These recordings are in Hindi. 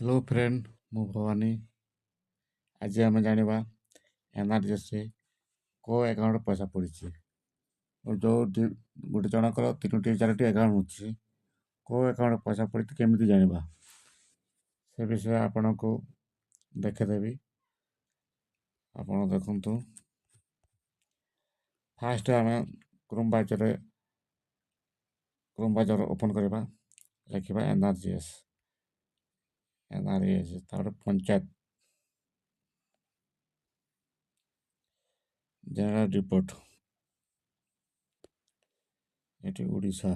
हेलो फ्रेंड, मु भवानी। आज आम जाना एनआरजीएस को अकाउंट पैसा पड़ी जो गोटे जनकर 3-4टी अकाउंट अच्छी को अकाउंट पैसा पड़ी केमी जाना से विषय आपण को देखेदेवी। आपण देखु फास्ट आम क्रोम ब्राउजर ओपन करवा, लिखा एनआरजीएस पंचायत जनरल रिपोर्ट ये ओडिशा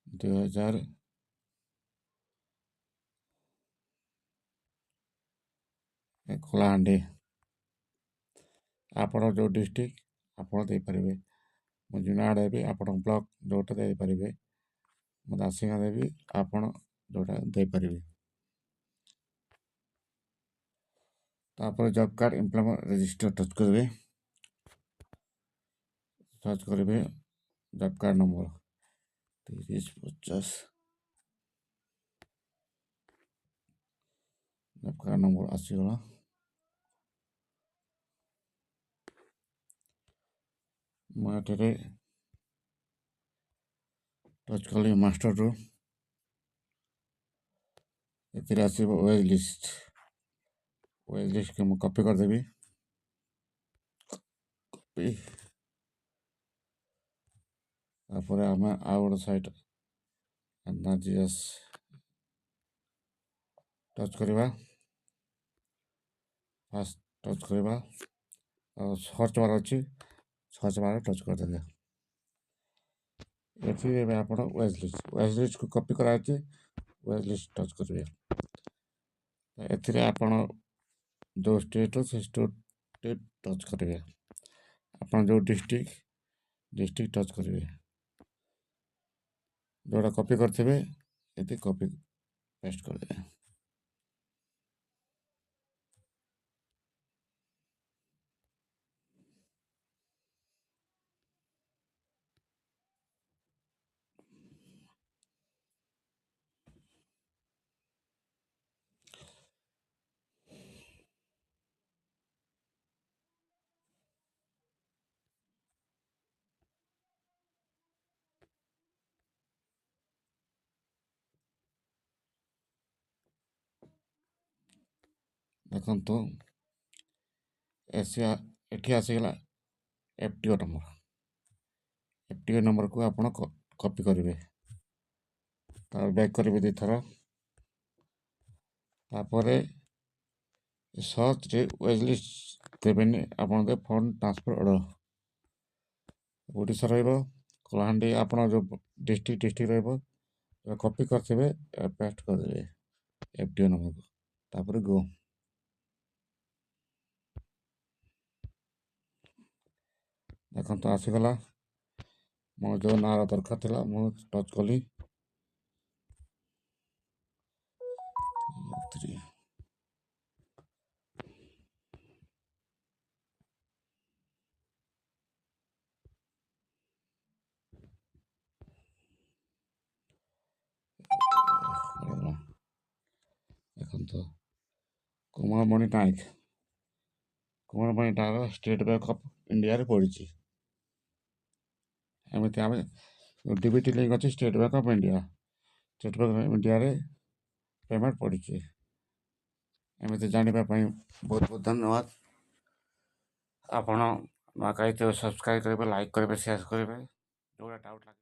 2000 कलाहांडी आपण जो डिस्ट्रिक्ट आपण देपारे मुझे जुनाड़ देवी आपण ब्लॉक जोटा देपारे मत आसिंगा देवी आपण जोटा देपारे। तापर job card employment register touch करेंगे। सर्च करेंगे job card number 3050 job card number आसीगला। मुझे टच कली मास्टर रू ये आसो वेज लिस्ट के मुझे कॉपी करदेवी। कॉपी तापर आम आउ गोटे साइट एनआरजीएस टच करवा। फास्ट टच करवा सर्च बार अच्छी सर्च बार टच करदे। ये आप वेज लिस्ट को कॉपी कराई वेज लिस्ट टच करेंगे। आप जो स्टेट से स्टेट टच करेंगे। आप जो डिस्ट्रिक्ट टच करेंगे। जोटा कॉपी करते ये कॉपी पेस्ट कर देंगे। देखो एटी आसीगला एफटीओ नंबर को आप कॉपी करेंगे। बैक करेंगे 2 थर। तापर सर्च वेज लिस्ट देवेनि आप फंड ट्रांसफर ऑर्डर ओडिशा रलाहांडी आप जो डिस्ट्रिक्ट कॉपी करते पेस्ट करदे एफटीओ नंबर को तापर गो। देखो तो आसीगला मो जो नार दरकार था मु टच कली देखो कुमारमणि नायक स्टेट बैंक ऑफ इंडिया पड़ी एमती आम डीबीटी लिंक अच्छी स्टेट बैंक ऑफ इंडिया रे पेमेंट पड़ी एमती जानवाई बहुत बहुत धन्यवाद। आपण सब्सक्राइब करेंगे, लाइक करेंगे, शेयर करेंगे जो डाउट लगे।